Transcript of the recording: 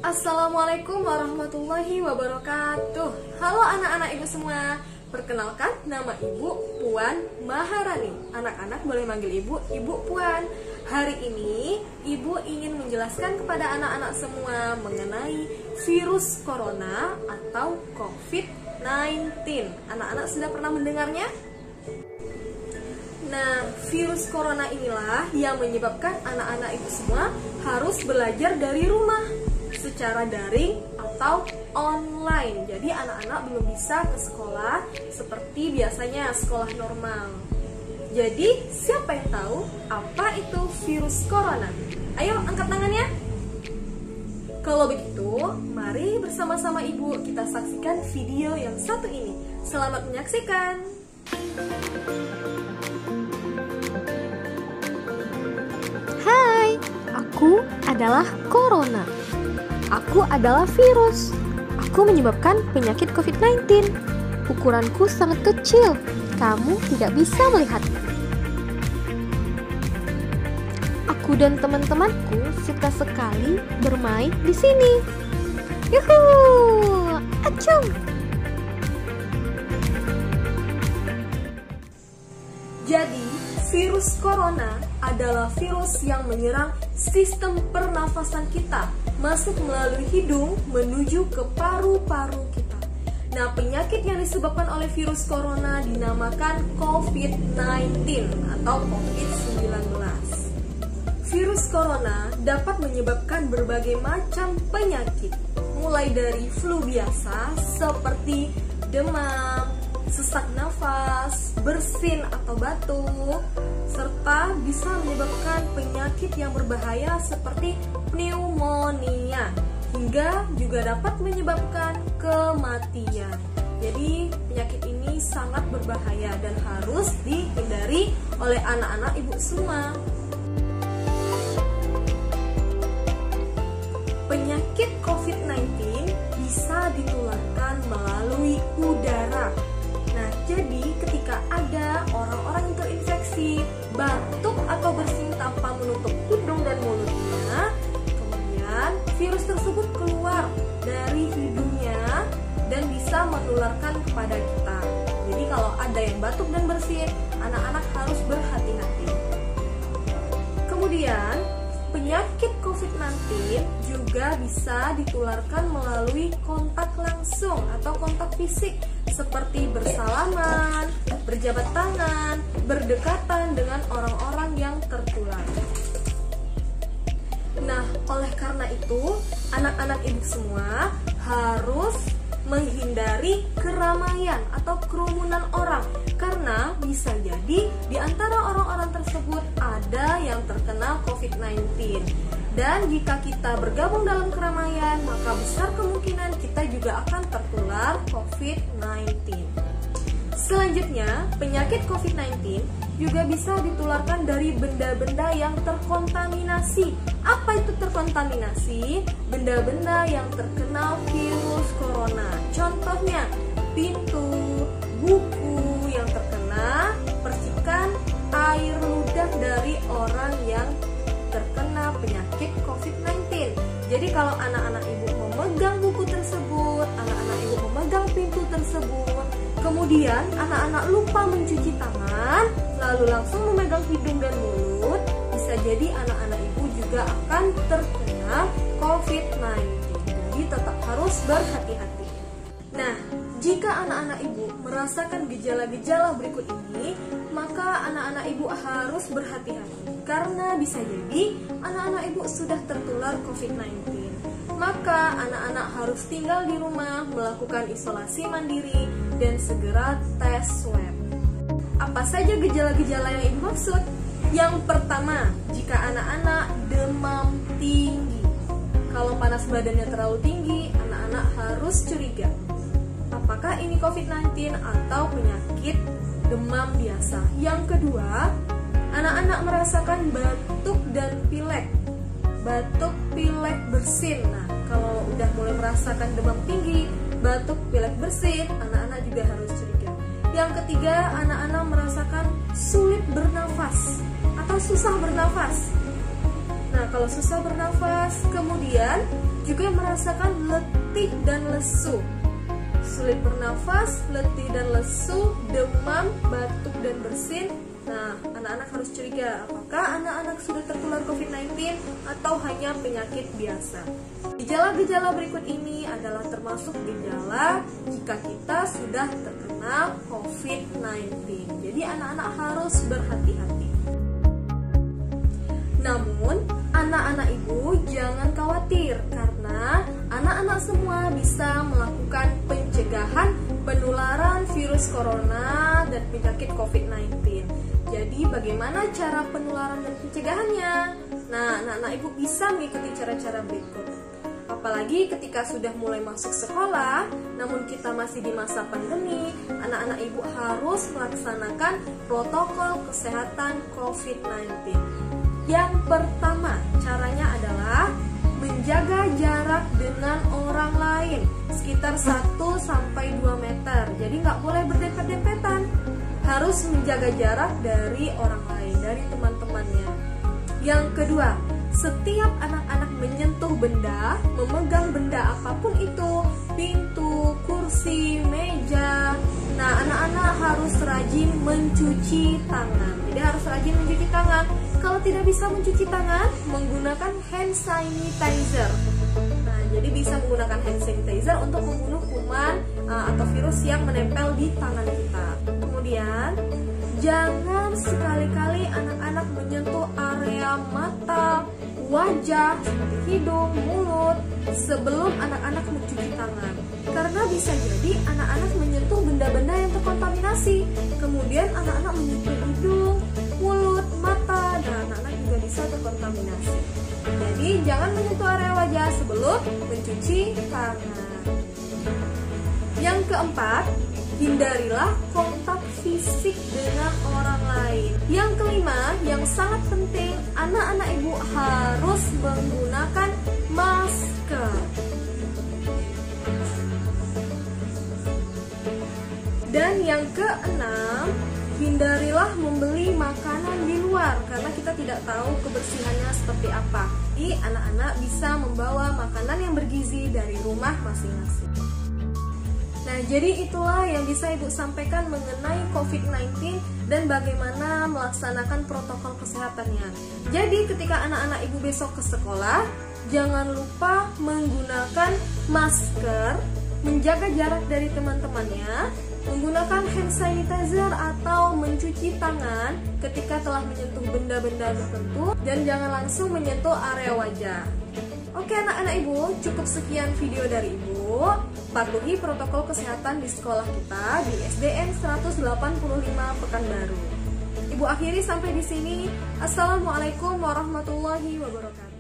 Assalamualaikum warahmatullahi wabarakatuh. Halo anak-anak ibu semua. Perkenalkan, nama ibu Puan Maharani. Anak-anak boleh manggil ibu, Ibu Puan. Hari ini ibu ingin menjelaskan kepada anak-anak semua mengenai virus corona atau COVID-19. Anak-anak sudah pernah mendengarnya? Nah, virus corona inilah yang menyebabkan anak-anak ibu semua harus belajar dari rumah secara daring atau online. Jadi anak-anak belum bisa ke sekolah seperti biasanya sekolah normal. Jadi siapa yang tahu apa itu virus corona? Ayo angkat tangannya. Kalau begitu, mari bersama-sama ibu kita saksikan video yang satu ini. Selamat menyaksikan. Hai, aku adalah Corona. Aku adalah virus. Aku menyebabkan penyakit COVID-19. Ukuranku sangat kecil. Kamu tidak bisa melihatku. Aku dan teman-temanku suka sekali bermain di sini. Yuhu! Acung! Jadi, virus corona adalah virus yang menyerang sistem pernafasan kita, masuk melalui hidung menuju ke paru-paru kita. Nah, penyakit yang disebabkan oleh virus corona dinamakan COVID-19 atau COVID-19. Virus corona dapat menyebabkan berbagai macam penyakit, mulai dari flu biasa seperti demam, sesak nafas, bersin atau batuk, serta bisa menyebabkan penyakit yang berbahaya seperti pneumonia, hingga juga dapat menyebabkan kematian. Jadi penyakit ini sangat berbahaya dan harus dihindari oleh anak-anak ibu semua. Penyakit COVID-19 bisa ditularkan melalui udara. Nah, jadi ketika ada orang-orang yang terinfeksi, batuk atau bersin tanpa menutup hidung dan mulutnya, kemudian virus tersebut keluar dari hidungnya dan bisa menularkan kepada kita. Jadi kalau ada yang batuk dan bersin, anak-anak harus berhati-hati. Kemudian, penyakit COVID-19 juga bisa ditularkan melalui kontak langsung atau kontak fisik seperti bersalaman, berjabat tangan, berdekatan dengan orang-orang yang tertular. Nah, oleh karena itu, anak-anak ibu semua harus menghindari keramaian atau kerumunan orang karena bisa jadi di antara orang-orang tersebut ada yang terkena COVID-19. Dan jika kita bergabung dalam keramaian, maka besar kemungkinan kita juga akan tertular COVID-19. Selanjutnya, penyakit COVID-19 juga bisa ditularkan dari benda-benda yang terkontaminasi. Apa itu terkontaminasi? Benda-benda yang terkena virus corona. Contohnya, pintu, buku yang terkena percikan air ludah dari orang yang terkena penyakit COVID-19. Jadi kalau anak-anak ibu memegang buku tersebut, anak-anak ibu memegang pintu tersebut, kemudian anak-anak lupa mencuci tangan, lalu langsung memegang hidung dan mulut, bisa jadi anak-anak ibu juga akan terkena COVID-19. Jadi tetap harus berhati-hati. Nah, jika anak-anak ibu merasakan gejala-gejala berikut ini, maka anak-anak ibu harus berhati-hati karena bisa jadi anak-anak ibu sudah tertular COVID-19. Maka anak-anak harus tinggal di rumah, melakukan isolasi mandiri, dan segera tes swab. Apa saja gejala-gejala yang ibu maksud? Yang pertama, jika anak-anak demam tinggi. Kalau panas badannya terlalu tinggi, anak-anak harus curiga. Apakah ini COVID-19 atau penyakit demam biasa? Yang kedua, anak-anak merasakan batuk dan pilek. Batuk, pilek, bersin. Nah, kalau udah mulai merasakan demam tinggi, batuk, pilek, bersin, anak-anak juga harus curiga. Yang ketiga, anak-anak merasakan sulit bernafas atau susah bernafas. Nah, kalau susah bernafas, kemudian juga merasakan letih dan lesu. Sulit bernafas, letih dan lesu, demam, batuk dan bersin. Nah, anak-anak harus curiga apakah anak-anak sudah tertular COVID-19 atau hanya penyakit biasa. Gejala-gejala berikut ini adalah termasuk gejala jika kita sudah terkena COVID-19. Jadi anak-anak harus berhati-hati. Namun, anak-anak ibu jangan khawatir karena anak-anak semua bisa melakukan pencegahan penularan virus corona dan penyakit COVID-19. Jadi bagaimana cara penularan dan pencegahannya? Nah, anak-anak ibu bisa mengikuti cara-cara berikut. Apalagi ketika sudah mulai masuk sekolah, namun kita masih di masa pandemi, anak-anak ibu harus melaksanakan protokol kesehatan COVID-19. Yang pertama, caranya adalah menjaga jarak dengan orang lain sekitar 1-2 meter. Jadi nggak boleh berdempet-dempetan. Harus menjaga jarak dari orang lain, dari teman-temannya. Yang kedua, setiap anak-anak menyentuh benda, memegang benda apapun itu, pintu, kursi, meja. Nah, anak-anak harus rajin mencuci tangan. Jadi harus rajin mencuci tangan. Kalau tidak bisa mencuci tangan, menggunakan hand sanitizer. Nah, jadi bisa menggunakan hand sanitizer untuk membunuh kuman atau virus yang menempel di tangan kita. Kemudian, jangan sekali-kali anak-anak menyentuh area mata, wajah, seperti hidung, mulut, sebelum anak-anak mencuci tangan. Karena bisa jadi anak-anak menyentuh benda-benda yang terkontaminasi. Kemudian anak-anak menyentuh hidung, mulut, mata, dan anak-anak juga bisa terkontaminasi. Jadi jangan menyentuh area wajah sebelum mencuci tangan. Yang keempat, hindarilah kontak fisik dengan orang lain. Yang kelima, yang sangat penting, anak-anak ibu harus menggunakan masker. Dan yang keenam, hindarilah membeli makanan di luar karena kita tidak tahu kebersihannya seperti apa. Jadi anak-anak bisa membawa makanan yang bergizi dari rumah masing-masing. Nah, jadi itulah yang bisa Ibu sampaikan mengenai COVID-19 dan bagaimana melaksanakan protokol kesehatannya. Jadi ketika anak-anak Ibu besok ke sekolah, jangan lupa menggunakan masker, menjaga jarak dari teman-temannya, menggunakan hand sanitizer atau mencuci tangan ketika telah menyentuh benda-benda tertentu, dan jangan langsung menyentuh area wajah. Oke anak-anak ibu, cukup sekian video dari ibu. Patuhi protokol kesehatan di sekolah kita di SDN 185 Pekanbaru. Ibu akhiri sampai di sini. Assalamualaikum warahmatullahi wabarakatuh.